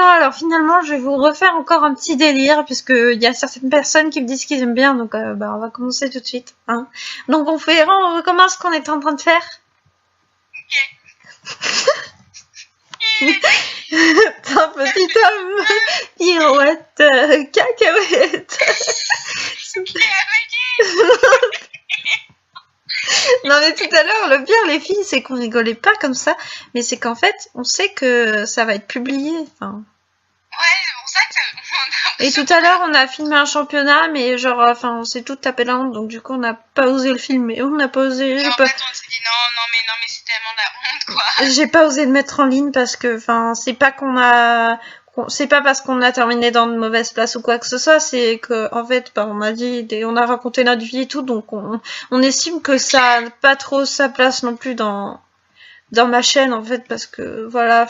gens, alors finalement je vais vous refaire encore un petit délire puisque il y a certaines personnes qui me disent qu'ils aiment bien, donc on va commencer tout de suite. Hein. Donc on recommence ce qu'on était en train de faire. Un petit homme, pirouette, cacahuète. Non mais tout à l'heure, le pire les filles, c'est qu'on rigolait pas comme ça, mais c'est qu'en fait, on sait que ça va être publié. Enfin. Ouais, c'est pour ça que... Et tout à l'heure, on a filmé un championnat, mais genre, on s'est tout tapé la honte, donc du coup, on n'a pas osé le filmer. On n'a pas osé. En fait, on s'est dit non, mais c'est tellement la honte, quoi. J'ai pas osé le mettre en ligne parce que, c'est pas c'est pas parce qu'on a terminé dans de mauvaises places ou quoi que ce soit, c'est que en fait, on a dit, on a raconté notre vie et tout, donc on estime que ça n'a pas trop sa place non plus dans ma chaîne en fait, parce que voilà,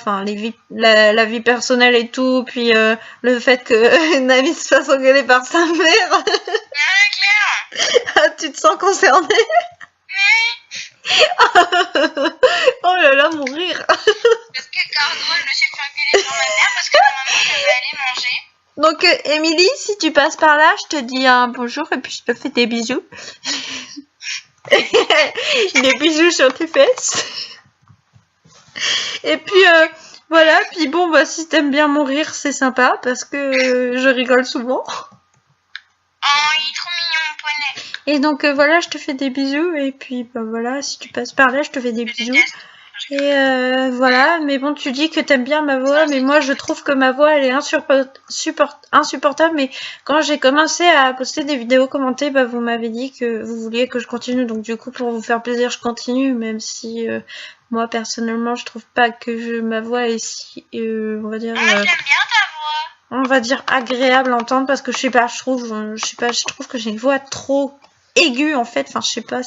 la vie personnelle et tout, puis le fait que Navi se fasse engueuler par sa mère. Claire. Tu te sens concernée? Oh là là, mon rire. Parce que Cargo, je me suis fait engueuler par ma mère parce que normalement je devais aller manger. Donc Émilie, si tu passes par là, je te dis un bonjour et puis je te fais des bisous. Des bisous sur tes fesses. Et puis voilà, puis bon, si t'aimes bien mon rire, c'est sympa parce que je rigole souvent. Oh, il est trop mignon, mon poney. Et donc voilà, je te fais des bisous et puis voilà, si tu passes par là, je te fais des bisous. Et voilà, mais bon, tu dis que t'aimes bien ma voix, mais moi je trouve que ma voix elle est insupportable. Mais quand j'ai commencé à poster des vidéos commentées, vous m'avez dit que vous vouliez que je continue, donc du coup pour vous faire plaisir, je continue, même si moi personnellement je trouve pas que ma voix est si, on va dire. Moi j'aime bien ta voix. On va dire agréable à entendre parce que je trouve que j'ai une voix trop aiguë en fait, je sais pas,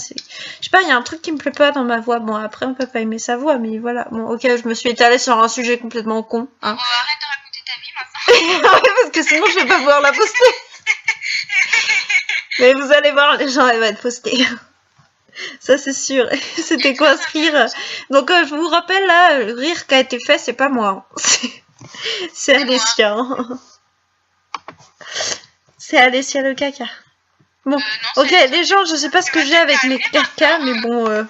il y a un truc qui me plaît pas dans ma voix. Bon, après on peut pas aimer sa voix, mais voilà. Bon, ok, je me suis étalée sur un sujet complètement con. Hein. On va arrêter de raconter ta vie maintenant. Ouais, parce que sinon je vais pas pouvoir la poster. Mais vous allez voir, les gens, elle va être postée. Ça c'est sûr. C'était quoi ce rire? Donc je vous rappelle là, le rire qui a été fait, c'est pas moi. C'est Alessia. C'est Alessia le caca. Bon, non, ok, les gens, je sais pas ce que j'ai avec mes cacas, mais bon,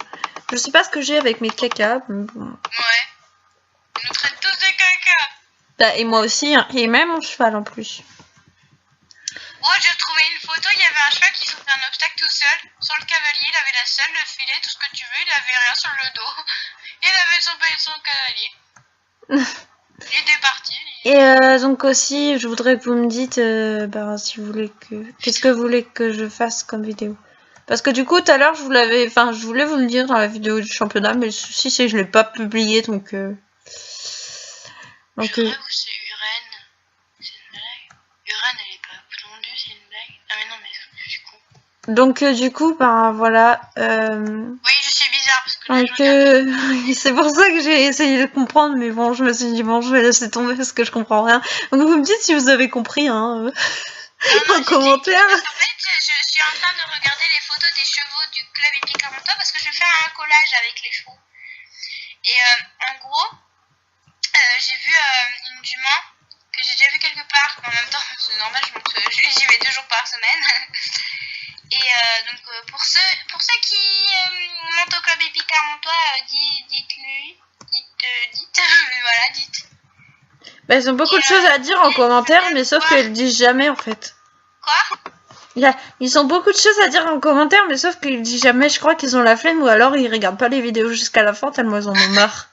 je sais pas ce que j'ai avec mes cacas, mais bon. Ouais. Ils nous traitent tous de caca. Et moi aussi, hein, et même mon cheval en plus. Oh, j'ai trouvé une photo, il y avait un cheval qui sautait un obstacle tout seul. Sans le cavalier, il avait la selle, le filet, tout ce que tu veux, il avait rien sur le dos. Il avait son cavalier. Il était parti. Et donc aussi, je voudrais que vous me dites, si vous voulez qu'est-ce que vous voulez que je fasse comme vidéo. Parce que du coup, tout à l'heure, je voulais vous le dire dans la vidéo du championnat, mais le souci c'est que je l'ai pas publié, donc. C'est vrai ou c'est Uren? C'est une blague? Uren, elle est pas plombée, c'est une blague? Ah mais non, mais je suis con. Donc du coup, voilà. Oui, je suis bizarre parce que. Donc c'est pour ça que j'ai essayé de comprendre, mais bon, je me suis dit bon, je vais laisser tomber parce que je comprends rien. Donc vous me dites si vous avez compris, hein, en commentaire. En fait, je suis en train de regarder les photos des chevaux du club épique Armontois parce que je vais faire un collage avec les chevaux. Et en gros, j'ai vu une jument que j'ai déjà vue quelque part. En même temps, c'est normal, j'y vais 2 jours par semaine. Et donc pour ceux qui montent au club épique Armontois, voilà, dites. Ils ont beaucoup de choses à dire en commentaire, mais sauf qu'ils le disent jamais en fait. Quoi? Ils ont beaucoup de choses à dire en commentaire, mais sauf qu'ils le disent jamais. Je crois qu'ils ont la flemme ou alors ils regardent pas les vidéos jusqu'à la fin tellement ils en ont marre.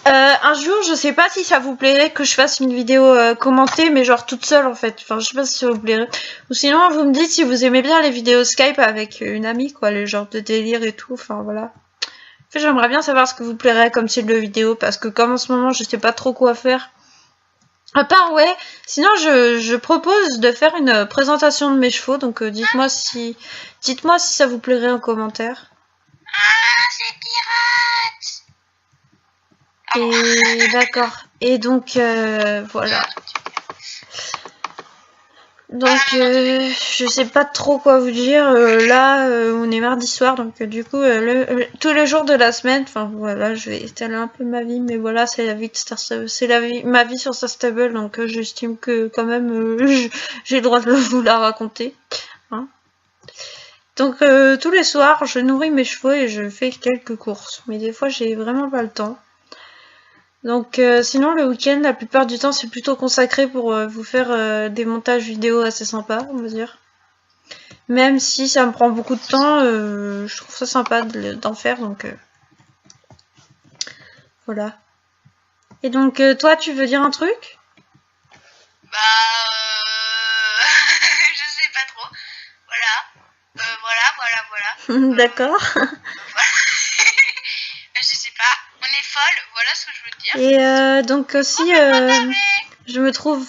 Un jour, je sais pas si ça vous plairait que je fasse une vidéo commentée, mais genre toute seule en fait. Je sais pas si ça vous plairait. Ou sinon, vous me dites si vous aimez bien les vidéos Skype avec une amie, quoi, le genre de délire et tout. Voilà. En fait, j'aimerais bien savoir ce que vous plairait comme style de vidéo, parce que comme en ce moment, je sais pas trop quoi faire. À part, ouais. Sinon, je propose de faire une présentation de mes chevaux, donc dites-moi si ça vous plairait en commentaire. Ah, c'est pirate! Et d'accord. Et donc, voilà. Donc, je sais pas trop quoi vous dire. Là, on est mardi soir, donc du coup, tous les jours de la semaine, enfin voilà, je vais étaler un peu ma vie, mais voilà, c'est la vie de Star Stable, c'est ma vie sur Star Stable, donc j'estime que quand même, j'ai le droit de vous la raconter. Hein. Donc, tous les soirs, je nourris mes chevaux et je fais quelques courses, mais des fois, j'ai vraiment pas le temps. Donc sinon le week-end la plupart du temps c'est plutôt consacré pour vous faire des montages vidéo assez sympas on va dire. Même si ça me prend beaucoup de temps, je trouve ça sympa d'en faire donc voilà. Et donc toi tu veux dire un truc? Bah je sais pas trop. Voilà. D'accord. Voilà. Je sais pas. On est folle, voilà ce que je veux dire. Et donc aussi je trouve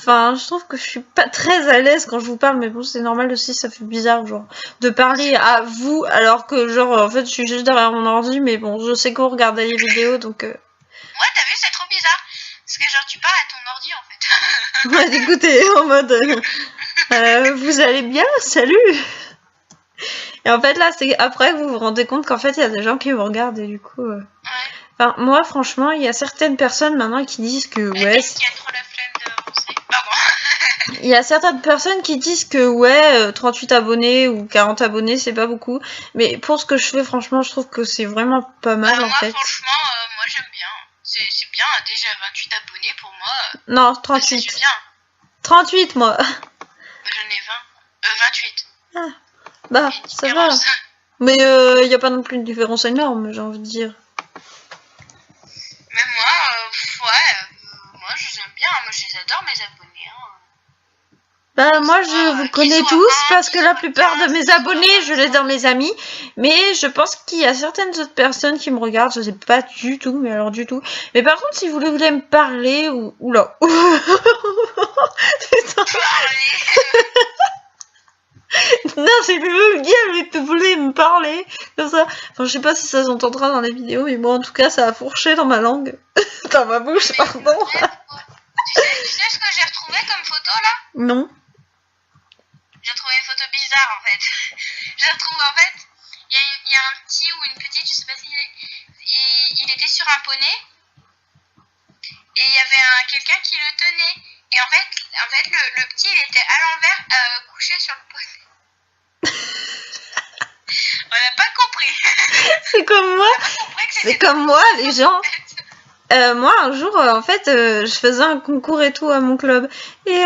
que je suis pas très à l'aise quand je vous parle, mais bon c'est normal aussi, ça fait bizarre genre de parler à vous alors que genre en fait je suis juste derrière mon ordi, mais bon je sais que vous regardez les vidéos donc Ouais t'as vu c'est trop bizarre, parce que genre tu parles à ton ordi en fait. Ouais d'écouter en mode vous allez bien, salut. Et en fait là c'est après que vous vous rendez compte qu'en fait il y a des gens qui vous regardent et du coup Ouais. Enfin, moi, franchement, il y a certaines personnes maintenant qui disent que ouais. Qui a trop la flemme d'avancer. Pardon. Il y a certaines personnes qui disent que ouais, 38 abonnés ou 40 abonnés, c'est pas beaucoup. Mais pour ce que je fais, franchement, je trouve que c'est vraiment pas mal en moi, fait. Franchement, moi j'aime bien. C'est bien, déjà 28 abonnés pour moi. Non, 38. C'est bien. 38, moi. J'en ai 28. Ah, bah, ça va. Mais il y a pas non plus une différence énorme, j'ai envie de dire. Mais moi, moi j'aime bien, moi je les adore mes abonnés. Hein. Bah moi je vous connais tous parce que la plupart de mes abonnés je les ai dans mes amis, mais je pense qu'il y a certaines autres personnes qui me regardent, je sais pas du tout, mais alors du tout. Mais par contre si vous voulez me parler ou oula, non c'est plus vulgaire mais tu voulais me parler comme ça. Enfin je sais pas si ça s'entendra dans les vidéos, mais moi en tout cas ça a fourché dans ma langue, dans ma bouche pardon. Tu sais ce que j'ai retrouvé comme photo là? Non. J'ai trouvé une photo bizarre en fait. J'ai retrouvé en fait, il y a un petit ou une petite, je sais pas si il était sur un poney et il y avait quelqu'un qui le tenait. Et en fait le petit il était à l'envers couché sur le poney. On n'a pas compris. C'est comme moi. C'est comme moi les gens. Moi un jour en fait je faisais un concours et tout à mon club et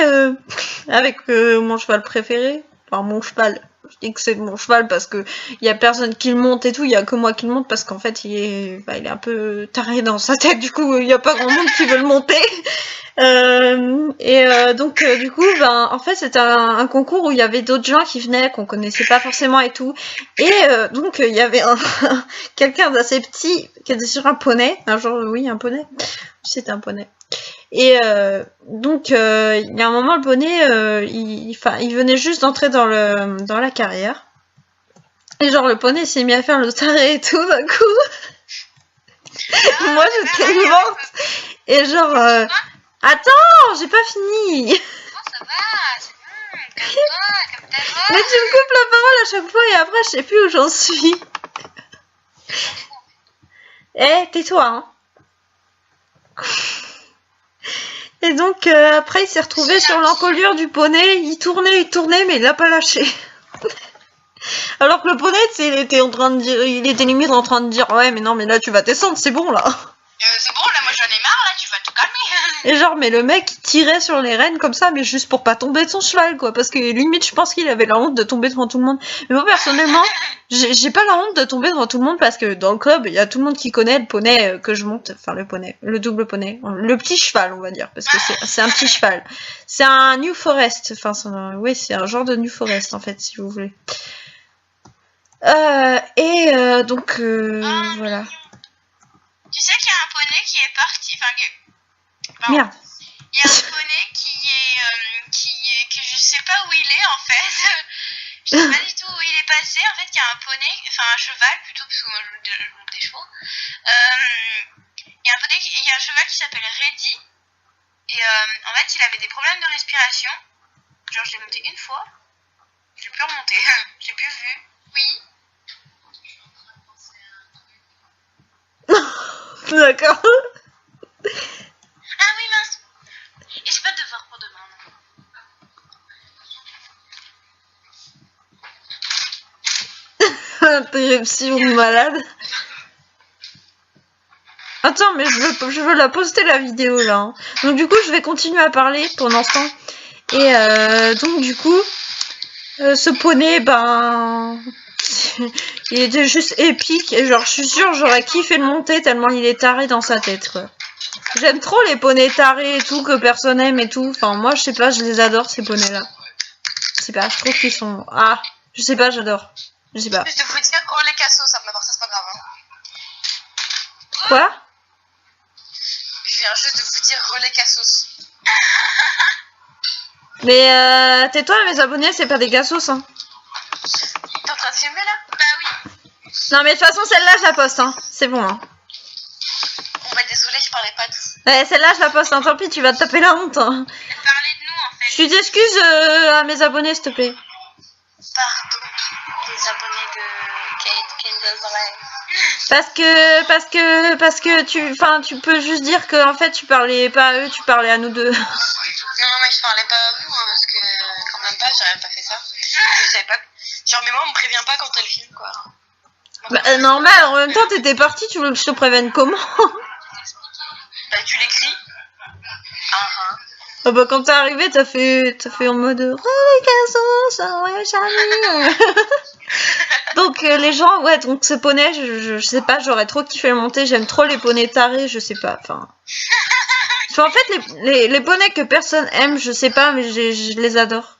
avec mon cheval préféré, enfin mon cheval, je dis que c'est mon cheval parce que il y a personne qui le monte et tout, il y a que moi qui le monte parce qu'en fait il est un peu taré dans sa tête, du coup il y a pas grand monde qui veut le monter. Donc du coup en fait c'était un concours où il y avait d'autres gens qui venaient qu'on connaissait pas forcément et tout, et donc il y avait quelqu'un d'assez petit qui était sur un poney, un poney, c'était un poney, et donc il y a un moment le poney il venait juste d'entrer dans la carrière et genre le poney s'est mis à faire le taré et tout d'un coup. Moi j'étais morte et genre attends, j'ai pas fini. Non, ça va, c'est bon, calme-toi, calme ta voix. Mais tu me coupes la parole à chaque fois et après je sais plus où j'en suis. Tais-toi, hein. Et donc après il s'est retrouvé sur l'encolure du poney, il tournait, mais il l'a pas lâché. Alors que le poney, il était limite en train de dire ouais mais non mais là tu vas descendre, c'est bon là. C'est bon, là, moi j'en ai marre, là, tu vas te calmer. Et genre, mais le mec, il tirait sur les rênes comme ça, mais juste pour pas tomber de son cheval, quoi. Parce que limite, je pense qu'il avait la honte de tomber devant tout le monde. Mais moi, personnellement, j'ai pas la honte de tomber devant tout le monde parce que dans le club, il y a tout le monde qui connaît le poney que je monte. Enfin, le poney, le double poney. Le petit cheval, on va dire. Parce que c'est un petit cheval. C'est un New Forest. Enfin, c'est un genre de New Forest, en fait, si vous voulez. Donc, voilà. Tu sais qu'il y a un poney qui est parti. Enfin, merde. Il y a un poney que je sais pas où il est en fait. Je sais pas du tout où il est passé. En fait, il y a un poney, enfin un cheval plutôt, parce que moi je monte des chevaux. Il y a un cheval qui s'appelle Reddy. Et en fait, il avait des problèmes de respiration. Genre, je l'ai monté une fois. J'ai plus remonté. J'ai plus vu. Oui. D'accord. Ah oui, mince. Et j'ai pas de devoir pour demain. Interruption malade. Attends, mais je veux la poster la vidéo là. Hein. Donc du coup, je vais continuer à parler pour l'instant. Et donc du coup, ce poney, ben, il était juste épique. Et genre, je suis sûre, j'aurais kiffé le monter tellement il est taré dans sa tête, quoi. J'aime trop les poneys tarés et tout, que personne aime et tout. Enfin, moi, je sais pas, je les adore, ces poneys-là. Je sais pas, je trouve qu'ils sont... Ah, je sais pas, j'adore. Je sais pas. Juste de vous dire, oh les cassos, ça me ça c'est pas grave. Hein. Quoi? Je viens juste de vous dire relais cassos. Mais tais-toi, mes abonnés, c'est pas des cassos, hein. T'es en train de filmer là? Bah oui. Non, mais de toute façon, celle-là, je la poste, hein. C'est bon, hein. Bon bah désolé, je parlais pas de... Ouais, celle-là, je la poste, hein. Tant pis, tu vas te taper la honte, hein. Elle parlait de nous en fait. Je suis d'excuse à mes abonnés, s'il te plaît. Pardon, les abonnés de Kate Kindlebrain. Parce que tu peux juste dire que, en fait, tu parlais pas à eux, tu parlais à nous deux. Non, mais je parlais pas à vous, hein, parce que quand même pas, j'aurais même pas fait ça. Je savais pas. Genre, mais moi, on me prévient pas quand elle filme, quoi. Bah, normal, en même temps, t'étais partie, tu veux que je te prévienne comment? Bah, tu l'écris. Ah bah, quand t'es arrivé, t'as fait en mode oh les cassos, ouais, Charlie. Donc, les gens, ouais, donc ce poney, je sais pas, j'aurais trop kiffé le monter, j'aime trop les poneys tarés, je sais pas, enfin. En fait, les poneys que personne aime, je sais pas, mais je les adore.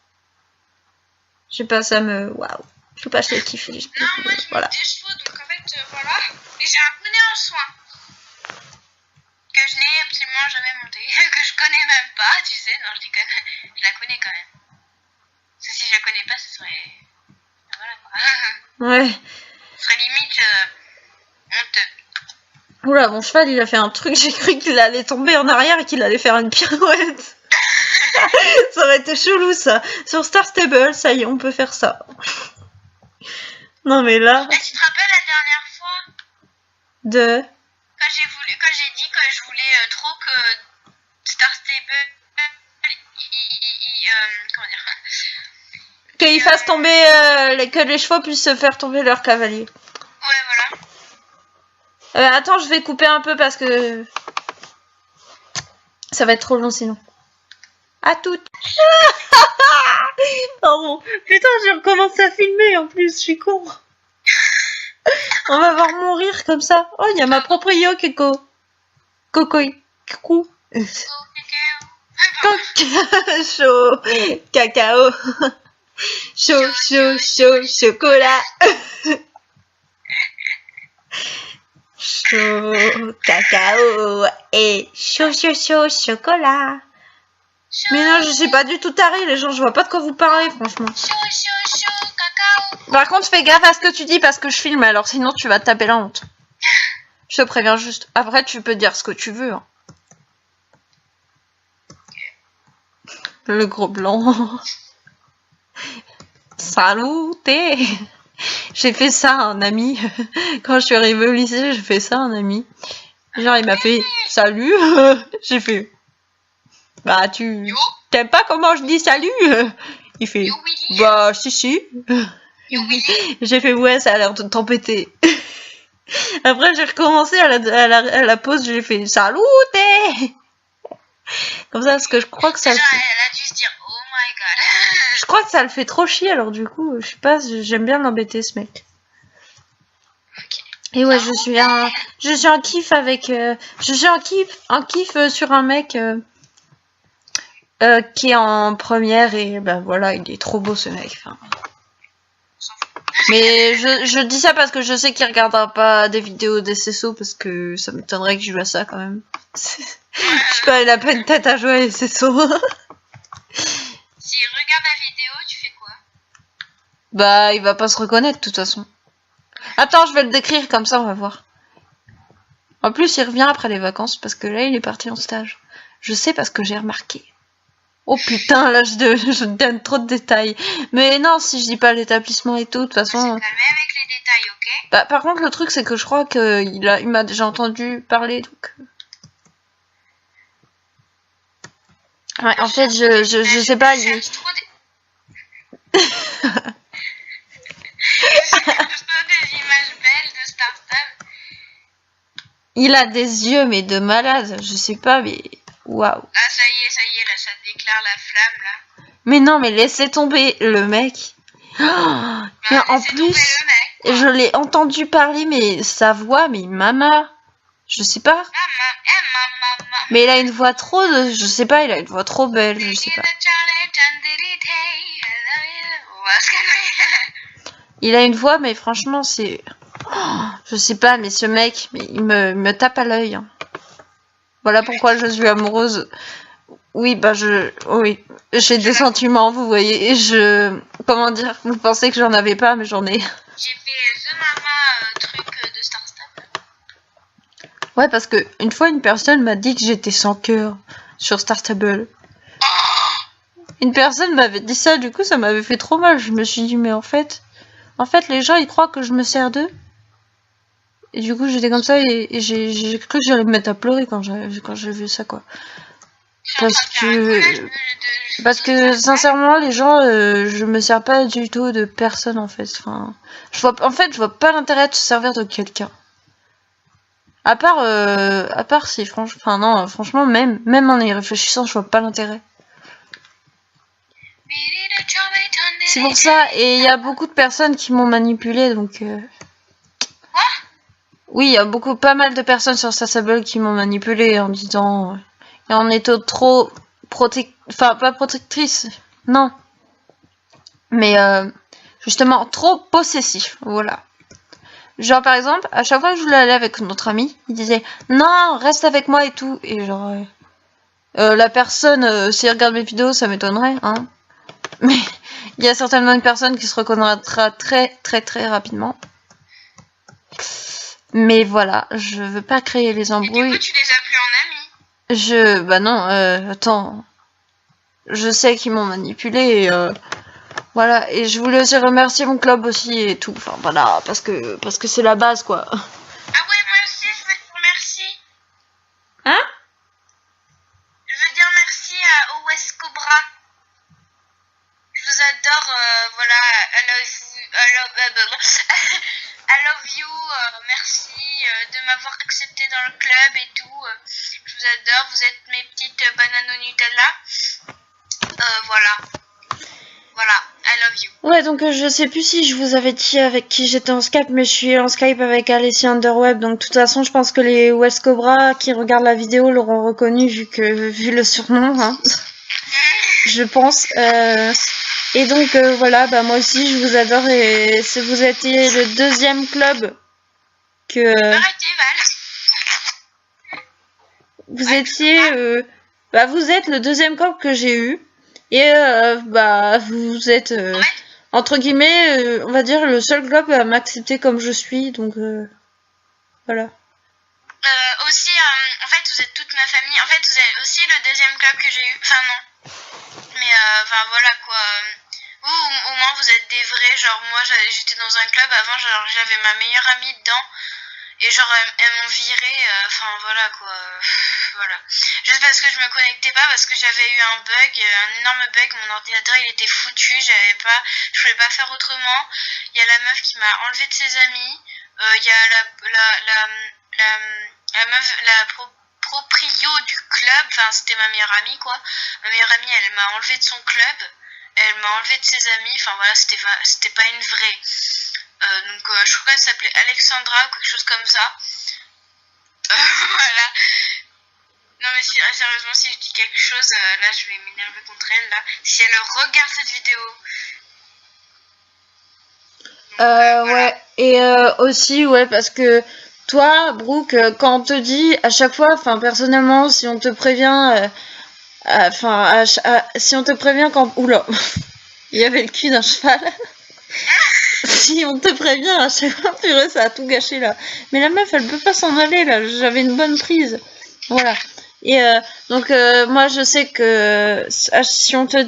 Je sais pas, ça me. Waouh. Je sais pas, je les kiffe. Non, moi, je voilà. monte des chevaux, donc en fait, voilà. Et j'ai un poney en soin. Que je n'ai absolument jamais monté. Que je connais même pas, tu sais. Non, je déconne. Je la connais quand même. Parce que si je la connais pas, ce serait. Voilà quoi. Ouais. Ce serait limite honteux. Oula, mon cheval, il a fait un truc, j'ai cru qu'il allait tomber en arrière et qu'il allait faire une pirouette. Ça aurait été chelou, ça. Sur Star Stable, ça y est, on peut faire ça. Non, mais là... Et tu te rappelles la dernière fois De... quand j'ai dit que je voulais trop que Star Stable... comment dire Qu'il fasse tomber... que les chevaux puissent se faire tomber leur cavalier. Ouais, voilà. Attends, je vais couper un peu parce que... Ça va être trop long sinon. À toutes. Pardon. Putain, j'ai recommencé à filmer en plus, je suis con. On va voir mourir comme ça. Oh, il y a ma propre Yoko. Cocoï. Coucou. Chaud. Cacao. Chaud, chaud, chaud, chocolat. Chaud, cacao et chaud, chaud, chaud, chocolat. Mais non, je suis pas du tout tarée, les gens, je vois pas de quoi vous parlez, franchement. Chaud, chaud, chaud, cacao. Par contre, fais gaffe à ce que tu dis parce que je filme, alors sinon tu vas te taper la honte. Je te préviens juste. Après, tu peux dire ce que tu veux. Hein. Le gros blanc. Saluté. J'ai fait ça à un ami. Quand je suis arrivée au lycée, j'ai fait ça à un ami. Genre, il m'a fait salut. J'ai fait bah, tu t'aimes pas comment je dis salut? Il fait bah, si. J'ai fait ouais, ça a l'air de t'embêter. Après, j'ai recommencé à la pause, j'ai fait saluté. Comme ça, parce que je crois que ça. Genre, elle a dû se dire oh my god. Je crois que ça le fait trop chier, alors du coup, je sais pas, j'aime bien l'embêter ce mec. Okay. Et ouais, je suis un kiff avec, je suis un kiff sur un mec qui est en première et ben voilà, il est trop beau ce mec. Enfin. Mais je dis ça parce que je sais qu'il regardera pas des vidéos des SSO parce que ça m'étonnerait qu'il joue à ça quand même. Je sais pas, il a pas une tête à jouer à les SSO. S'il regarde la vidéo, tu fais quoi? Bah, il va pas se reconnaître de toute façon. Attends, je vais le décrire comme ça, on va voir. En plus, il revient après les vacances parce que là, il est parti en stage. Je sais parce que j'ai remarqué. Oh putain, là je donne trop de détails. Mais non, si je dis pas l'établissement et tout, de toute façon. On se calmer avec les détails, ok? Bah, par contre, le truc, c'est que je crois il m'a déjà entendu parler, donc. Ouais, en fait, je sais pas. Je cherche trop des... Je cherche trop des images belles de start-up. Il a des yeux, mais de malade. Je sais pas, mais. Waouh. Ah, ça y est, là, ça déclare la flamme, là. Mais non, mais laissez tomber le mec. Oh, mais en Laissez tomber plus, le mec, quoi. je l'ai entendu parler, mais sa voix, mais mama. Je sais pas. Maman. Mais il a une voix trop de. Je sais pas, il a une voix trop belle, je sais pas. On va se calmer. Il a une voix, mais franchement, c'est. Oh, je sais pas, mais ce mec, mais il me tape à l'œil. Hein. Voilà pourquoi je suis amoureuse. Oui, bah oui, j'ai des sentiments, vous voyez. Et comment dire, vous pensez que j'en avais pas, mais j'en ai. J'ai fait The Mama truc de Startup. Ouais, parce que une fois, une personne m'a dit que j'étais sans cœur sur Startable. Une personne m'avait dit ça, du coup, ça m'avait fait trop mal. Je me suis dit, mais en fait, les gens, ils croient que je me sers d'eux. Et du coup, j'étais comme ça et j'ai cru que j'allais me mettre à pleurer quand j'ai vu ça, quoi. Parce que sincèrement, les gens, je me sers pas du tout de personne, en fait. Enfin, je vois pas l'intérêt de se servir de quelqu'un. À part si, franchement, même en y réfléchissant, je vois pas l'intérêt. C'est pour ça, et il y a beaucoup de personnes qui m'ont manipulé, donc... Oui, il y a pas mal de personnes sur Startable qui m'ont manipulé en disant... Et en étant trop... pas protectrice, non. Mais justement, trop possessif, voilà. Genre, par exemple, à chaque fois que je voulais aller avec notre ami, il disait « Non, reste avec moi et tout ». Et genre... la personne, si elle regarde mes vidéos, ça m'étonnerait, hein. Mais il y a certainement une personne qui se reconnaîtra très très très rapidement. Mais voilà, je veux pas créer les embrouilles. Et du coup, tu les as plus en ami? Bah non, attends. Je sais qu'ils m'ont manipulé et voilà. Et je voulais aussi remercier mon club aussi et tout. Enfin voilà, parce que c'est la base, quoi. Ah ouais, moi aussi, je veux te remercier. Hein? Je veux dire merci à OS Cobra. Je vous adore, voilà, I love you, merci de m'avoir accepté dans le club et tout. Je vous adore, vous êtes mes petites bananes au Nutella. Voilà, I love you. Ouais, donc je sais plus si je vous avais dit avec qui j'étais en Skype, mais je suis en Skype avec Alessia Underweb. Donc de toute façon, je pense que les West Cobra qui regardent la vidéo l'auront reconnu vu le surnom, hein. Je pense. Et donc voilà, bah moi aussi je vous adore et vous étiez le deuxième club que Arrêtez, Val. vous étiez vous êtes le deuxième club que j'ai eu et vous êtes entre guillemets on va dire le seul club à m'accepter comme je suis, donc voilà. Aussi, en fait, vous êtes toute ma famille. En fait, vous êtes aussi le deuxième club que j'ai eu. Enfin, non. Mais, voilà, quoi. Vous, au moins, vous êtes des vrais. Genre, moi, j'étais dans un club avant, genre, j'avais ma meilleure amie dedans. Et genre, elles m'ont viré. Enfin, voilà, quoi. Voilà. Juste parce que je me connectais pas, parce que j'avais eu un bug, un énorme bug. Mon ordinateur, il était foutu. Je pouvais pas faire autrement. Il y a la meuf qui m'a enlevé de ses amis. Il y a la meuf, proprio du club, enfin c'était ma meilleure amie, quoi. Ma meilleure amie, elle m'a enlevé de son club, elle m'a enlevé de ses amis, enfin voilà, c'était pas une vraie. Donc je crois qu'elle s'appelait Alexandra ou quelque chose comme ça. Voilà. Non mais sérieusement, si je dis quelque chose, là je vais m'énerver contre elle, là. Si elle regarde cette vidéo. Donc, voilà. Ouais, et aussi, ouais, parce que toi, Brooke, quand on te dit à chaque fois, enfin, personnellement, si on te prévient, si on te prévient quand. Oula, il y avait le cul d'un cheval. Si on te prévient à chaque fois, purée, ça a tout gâché là. Mais la meuf, elle peut pas s'en aller là, j'avais une bonne prise. Voilà. Et donc moi je sais que si on te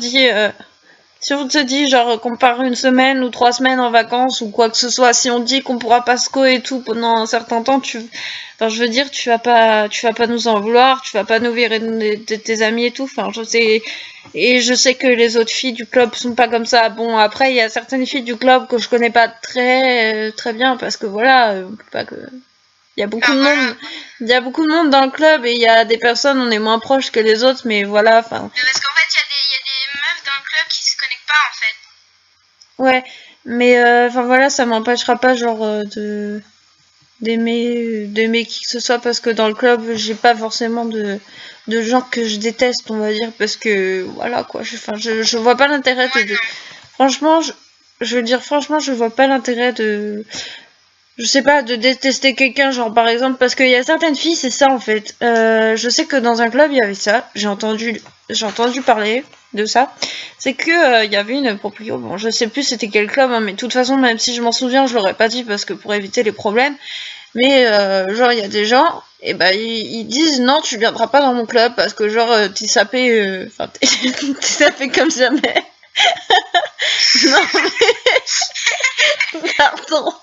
dit genre qu'on part une semaine ou 3 semaines en vacances ou quoi que ce soit, si on dit qu'on pourra pas se co et tout pendant un certain temps, enfin je veux dire tu vas pas nous en vouloir, tu vas pas nous virer de tes amis et tout. Enfin je sais que les autres filles du club sont pas comme ça. Bon après il y a certaines filles du club que je connais pas très bien parce que voilà, pas que il y a beaucoup de monde. Il y a beaucoup de monde dans le club et il y a des personnes, on est moins proches que les autres, mais voilà, enfin. Mais parce qu'en fait, il y a des meufs dans le club qui se connectent pas, en fait. Ouais, mais enfin voilà, ça m'empêchera pas genre d'aimer qui que ce soit parce que dans le club, j'ai pas forcément de gens que je déteste, on va dire, parce que voilà quoi, je vois pas l'intérêt de. Franchement, je veux dire, franchement, je vois pas l'intérêt de. Je sais pas, de détester quelqu'un, genre par exemple, parce qu'il y a certaines filles, c'est ça en fait. Je sais que dans un club, il y avait ça. J'ai entendu parler de ça. C'est que il y avait une proprio. Bon, je sais plus c'était quel club, hein, mais de toute façon, même si je m'en souviens, je l'aurais pas dit parce que pour éviter les problèmes. Mais genre, il y a des gens, et ben ils disent non, tu viendras pas dans mon club parce que genre t'es sapé, enfin t'es sapé comme jamais. Non mais pardon.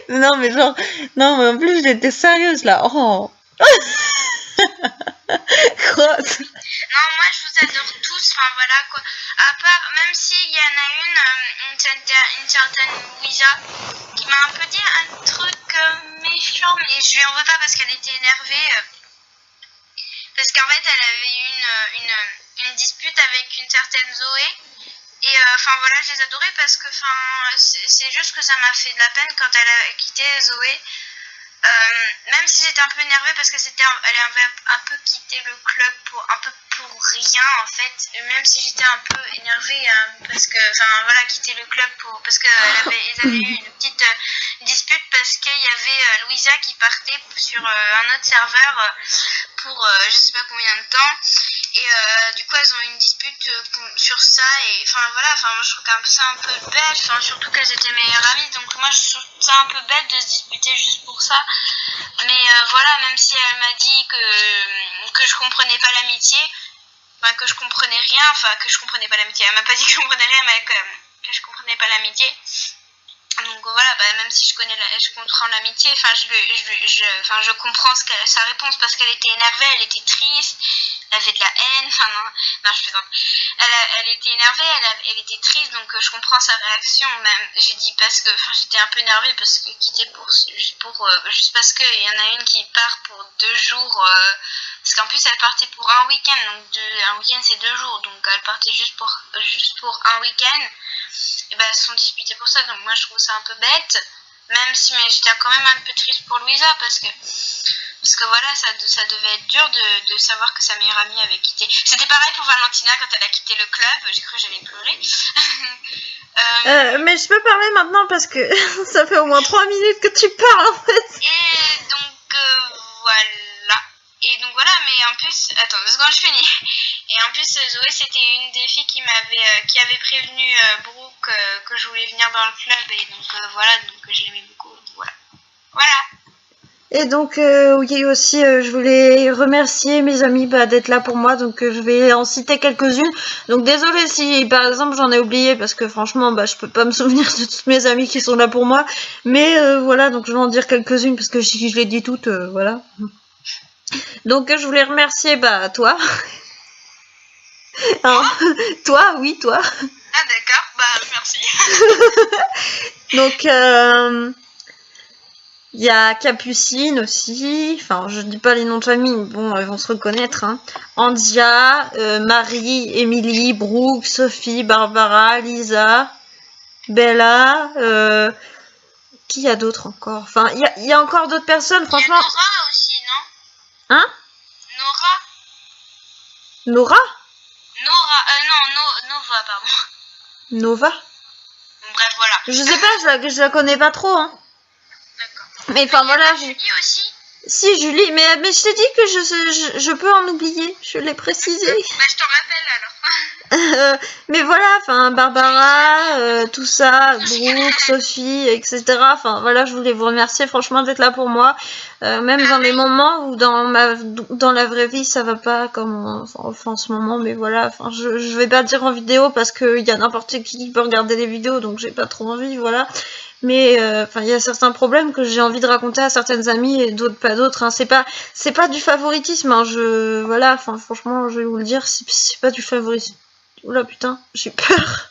Non mais genre, non mais en plus j'étais sérieuse là. Oh. Crotte. Non, moi je vous adore tous, enfin voilà quoi. À part, même s'il y en a une certaine Louisa, qui m'a un peu dit un truc méchant, mais je lui en veux pas parce qu'elle était énervée. Parce qu'en fait, elle avait eu une dispute avec une certaine Zoé. Et enfin voilà, je les adorais parce que c'est juste que ça m'a fait de la peine quand elle a quitté Zoé. Même si j'étais un peu énervée parce que elle avait un peu quitté le club un peu pour rien en fait. Même si j'étais un peu énervée parce que, enfin voilà, quitter le club parce qu'ils avaient eu une petite dispute parce qu'il y avait Louisa qui partait sur un autre serveur pour je sais pas combien de temps. Et du coup elles ont eu une dispute sur ça et enfin voilà, moi je trouve ça un peu bête, surtout qu'elles étaient meilleures amies, donc moi je trouve ça un peu bête de se disputer juste pour ça. Mais voilà, même si elle m'a dit que je comprenais pas l'amitié, enfin que je comprenais rien, enfin que je comprenais pas l'amitié, elle m'a pas dit que je comprenais rien, mais que je comprenais pas l'amitié. Donc voilà, même si je comprends l'amitié, je comprends sa réponse parce qu'elle était énervée, elle était triste, elle avait de la haine, non je plaisante. Elle était énervée, elle était triste, donc je comprends sa réaction. Même j'ai dit parce que, j'étais un peu énervée parce que quitter juste parce que il y en a une qui part pour 2 jours, parce qu'en plus elle partait pour un week-end, donc un week-end c'est 2 jours, donc elle partait juste pour un week-end. Et elles se sont disputées pour ça, donc moi je trouve ça un peu bête, même si mais j'étais quand même un peu triste pour Louisa parce que voilà, ça devait être dur de savoir que sa meilleure amie avait quitté. C'était pareil pour Valentina quand elle a quitté le club, j'ai cru que j'allais pleurer. Mais je peux parler maintenant parce que ça fait au moins 3 minutes que tu parles en fait. Et donc voilà. Et donc voilà, mais en plus, attends 2 secondes, je finis. Et en plus, Zoé, c'était une des filles qui avait prévenu Brooke que je voulais venir dans le club. Et donc voilà, donc je l'aimais beaucoup. Voilà. Et donc oui aussi, je voulais remercier mes amis d'être là pour moi. Donc je vais en citer quelques-unes. Donc désolée si par exemple j'en ai oublié parce que franchement je peux pas me souvenir de toutes mes amies qui sont là pour moi. Mais voilà, donc je vais en dire quelques-unes parce que si je les dis toutes, voilà. Donc je voulais remercier toi. Hein, toi, oui, toi. Ah d'accord, merci. Donc il y a Capucine aussi, enfin je dis pas les noms de famille, bon elles vont se reconnaître, hein. Andia, Marie, Émilie, Brooke, Sophie, Barbara, Lisa, Bella, qui y a d'autres encore? Enfin il y a encore d'autres personnes, franchement. Il y a Nora aussi, non? Hein? Nora? Nova, pardon. Nova? Bref, voilà. Je sais pas, je la connais pas trop, hein. D'accord. Mais enfin voilà. Julie aussi. Si Julie, mais je t'ai dit que je peux en oublier, je l'ai précisé. Je t'en rappelle alors. Mais voilà, enfin Barbara, tout ça, Brooke, Sophie, etc. Enfin voilà, je voulais vous remercier franchement d'être là pour moi. Même dans les moments où dans la vraie vie ça va pas comme en ce moment, mais voilà, enfin je vais pas dire en vidéo parce que y a n'importe qui peut regarder les vidéos, donc j'ai pas trop envie, voilà. Mais enfin il y a certains problèmes que j'ai envie de raconter à certaines amies et d'autres pas d'autres. Hein. C'est pas du favoritisme. Hein. Voilà, enfin franchement je vais vous le dire, c'est pas du favoritisme. Oula putain, j'ai peur.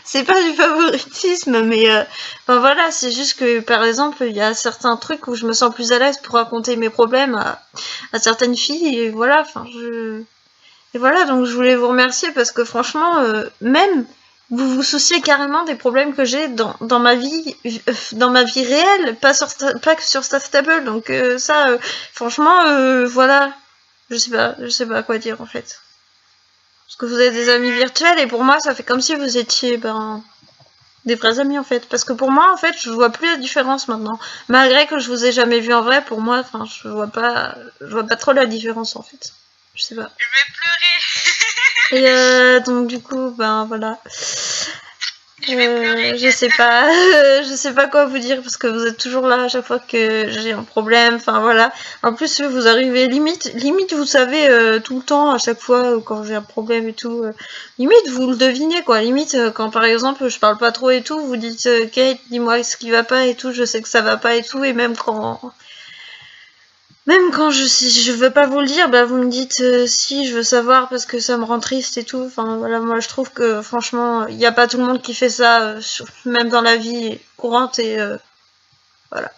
C'est pas du favoritisme, mais enfin voilà, c'est juste que par exemple il y a certains trucs où je me sens plus à l'aise pour raconter mes problèmes à certaines filles et voilà, enfin et voilà, donc je voulais vous remercier parce que franchement même vous vous souciez carrément des problèmes que j'ai dans ma vie réelle, pas que sur Staffable, donc ça franchement voilà, je sais pas quoi dire en fait. Parce que vous êtes des amis virtuels et pour moi ça fait comme si vous étiez des vrais amis en fait. Parce que pour moi en fait je vois plus la différence maintenant. Malgré que je vous ai jamais vu en vrai, pour moi enfin je vois pas trop la différence en fait. Je sais pas. Je vais pleurer. Et donc du coup voilà. Je vais pleurer. Je sais pas, je sais pas quoi vous dire parce que vous êtes toujours là à chaque fois que j'ai un problème. Enfin voilà. En plus vous arrivez limite vous savez tout le temps à chaque fois quand j'ai un problème et tout. Limite vous le devinez quoi. Limite quand par exemple je parle pas trop et tout, vous dites Kate, dis-moi ce qui va pas et tout. Je sais que ça va pas et tout et même quand je veux pas vous le dire, bah vous me dites si je veux savoir parce que ça me rend triste et tout. Enfin voilà, moi je trouve que franchement, il n'y a pas tout le monde qui fait ça, même dans la vie courante et voilà.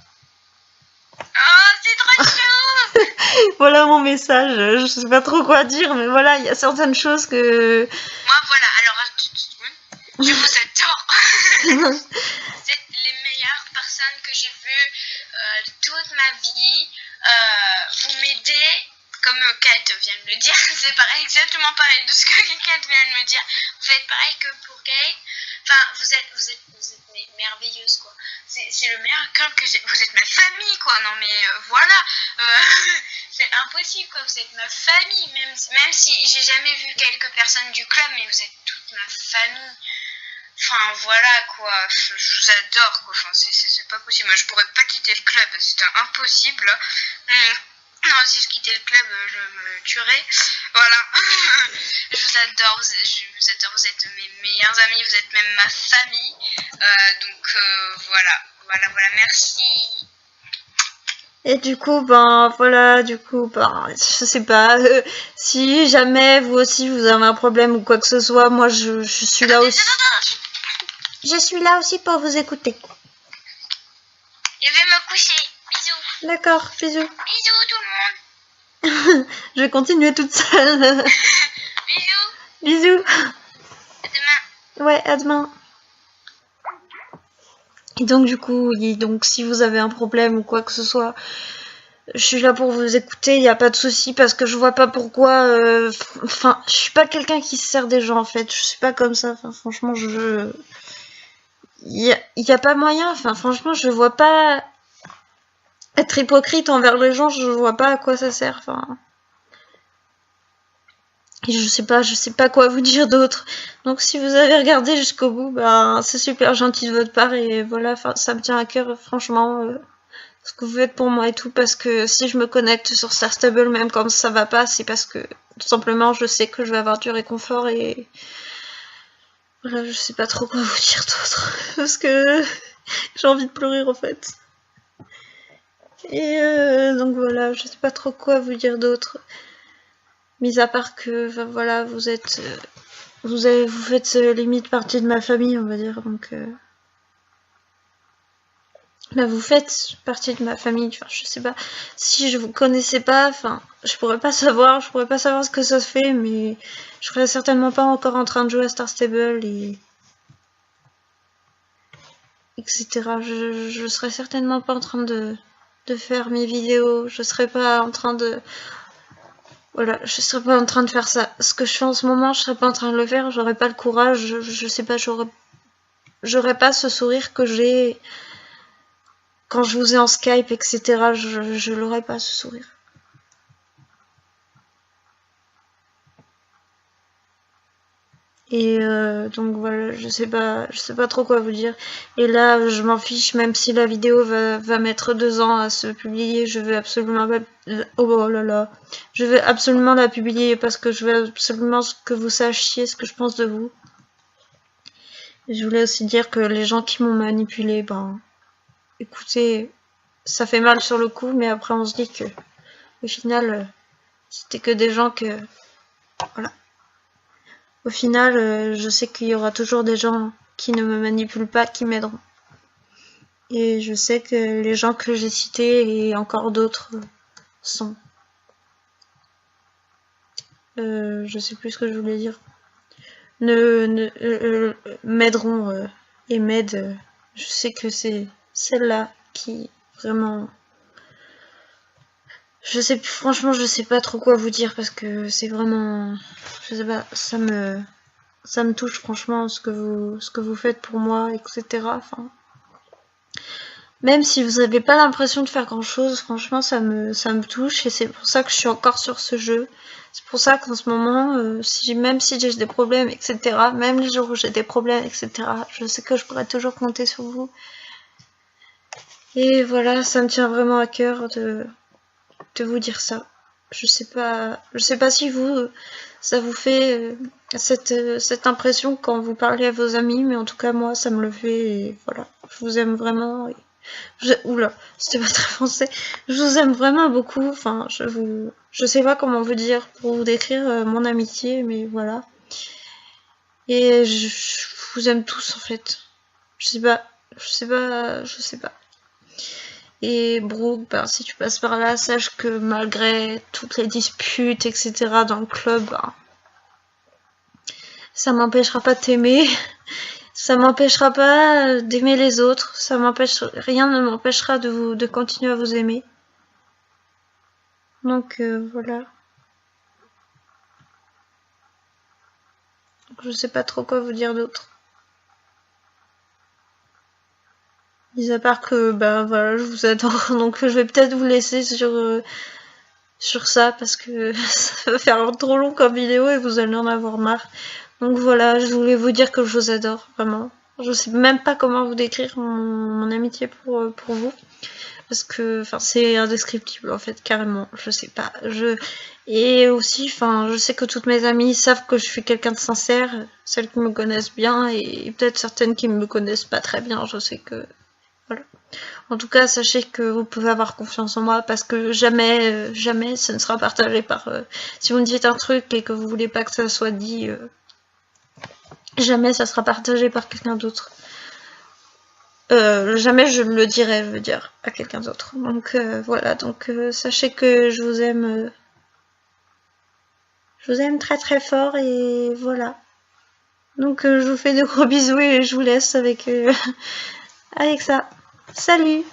Oh, c'est trop chou. Voilà mon message. Je sais pas trop quoi dire, mais voilà, il y a certaines choses que. Moi voilà, alors je vous adore. C'est les meilleures personnes que j'ai vues toute ma vie. Vous m'aidez, comme Kate vient de le dire, c'est pareil, exactement pareil de ce que Kate vient de me dire. Vous faites pareil que pour Kate. Enfin, vous êtes merveilleuse, quoi. C'est le meilleur club que j'ai. Vous êtes ma famille, quoi. Non, mais voilà. C'est impossible, quoi. Vous êtes ma famille. Même si j'ai jamais vu quelques personnes du club, mais vous êtes toute ma famille. Enfin voilà quoi, je vous adore quoi, enfin, c'est pas possible, moi je pourrais pas quitter le club, c'est impossible. Non, si je quittais le club, je me tuerais. Voilà. Je vous adore, vous êtes mes meilleurs amis, vous êtes même ma famille. Donc voilà, merci. Et du coup, je sais pas, si jamais vous aussi vous avez un problème ou quoi que ce soit, moi je suis là aussi. Je suis là aussi pour vous écouter. Je vais me coucher. Bisous. D'accord, bisous. Bisous tout le monde. Je vais continuer toute seule. Bisous. Bisous. À demain. Ouais, à demain. Et donc du coup, si vous avez un problème ou quoi que ce soit, je suis là pour vous écouter, il n'y a pas de souci parce que je vois pas pourquoi. Enfin, je suis pas quelqu'un qui se sert des gens en fait. Je suis pas comme ça. Enfin, franchement, il y a pas moyen. Enfin, franchement, je vois pas être hypocrite envers les gens. Je vois pas à quoi ça sert. Enfin, et je sais pas quoi vous dire d'autre. Donc si vous avez regardé jusqu'au bout, c'est super gentil de votre part et voilà. Enfin, ça me tient à cœur, franchement. Ce que vous faites pour moi et tout, parce que si je me connecte sur Star Stable même quand ça va pas, c'est parce que tout simplement je sais que je vais avoir du réconfort et voilà, je sais pas trop quoi vous dire d'autre parce que j'ai envie de pleurer en fait. Et donc voilà, je sais pas trop quoi vous dire d'autre, mis à part que voilà, vous faites limite partie de ma famille, on va dire, donc là, vous faites partie de ma famille, enfin, je sais pas, si je vous connaissais pas, enfin, je pourrais pas savoir ce que ça se fait, mais je serais certainement pas encore en train de jouer à Star Stable et etc. Je serais certainement pas en train de faire mes vidéos, je serais pas en train de faire ça. Ce que je fais en ce moment, je serais pas en train de le faire, j'aurais pas le courage, je sais pas, j'aurais pas ce sourire que j'ai quand je vous ai en Skype, etc., je l'aurais pas ce sourire. Et donc voilà, je sais pas trop quoi vous dire. Et là, je m'en fiche, même si la vidéo va mettre 2 ans à se publier, je veux absolument oh là là, je veux absolument la publier parce que je veux absolument que vous sachiez ce que je pense de vous. Et je voulais aussi dire que les gens qui m'ont manipulé, ben, écoutez, ça fait mal sur le coup, mais après on se dit que, au final, c'était que des gens que, voilà. Au final, je sais qu'il y aura toujours des gens qui ne me manipulent pas, qui m'aideront. Et je sais que les gens que j'ai cités et encore d'autres sont. Je sais plus ce que je voulais dire. M'aideront et m'aident. Je sais que c'est celle-là qui vraiment. Franchement, je sais pas trop quoi vous dire parce que c'est vraiment. Je sais pas, ça me touche franchement ce que vous faites pour moi, etc. Enfin, même si vous n'avez pas l'impression de faire grand chose, franchement ça me touche et c'est pour ça que je suis encore sur ce jeu. C'est pour ça qu'en ce moment, même si j'ai des problèmes, etc., même les jours où j'ai des problèmes, etc., je sais que je pourrais toujours compter sur vous. Et voilà, ça me tient vraiment à cœur de vous dire ça. Je sais pas si vous, ça vous fait cette impression quand vous parlez à vos amis, mais en tout cas moi ça me le fait et voilà, je vous aime vraiment. Oula, c'était pas très français. Je vous aime vraiment beaucoup. Enfin, je sais pas comment vous dire pour vous décrire mon amitié, mais voilà. Et je vous aime tous en fait. Je sais pas. Et Brooke, ben, si tu passes par là, sache que malgré toutes les disputes, etc. dans le club, ben, ça m'empêchera pas de t'aimer. Ça m'empêchera pas d'aimer les autres. Rien ne m'empêchera de continuer à vous aimer. Donc voilà. Je sais pas trop quoi vous dire d'autre. Mis à part que bah voilà, je vous adore. Donc je vais peut-être vous laisser sur ça parce que ça va faire trop long comme vidéo et vous allez en avoir marre. Donc voilà, je voulais vous dire que je vous adore, vraiment. Je sais même pas comment vous décrire mon amitié pour vous. Parce que c'est indescriptible en fait, carrément. Je sais pas. Et aussi, je sais que toutes mes amies savent que je suis quelqu'un de sincère, celles qui me connaissent bien et peut-être certaines qui me connaissent pas très bien. Je sais que voilà. En tout cas, sachez que vous pouvez avoir confiance en moi parce que jamais, jamais, ce ne sera partagé par. Si vous me dites un truc et que vous voulez pas que ça soit dit, jamais ça sera partagé par quelqu'un d'autre. Jamais je le dirai, je veux dire, à quelqu'un d'autre. Donc voilà, donc sachez que je vous aime très très fort et voilà. Donc je vous fais de gros bisous et je vous laisse avec avec ça. Salut!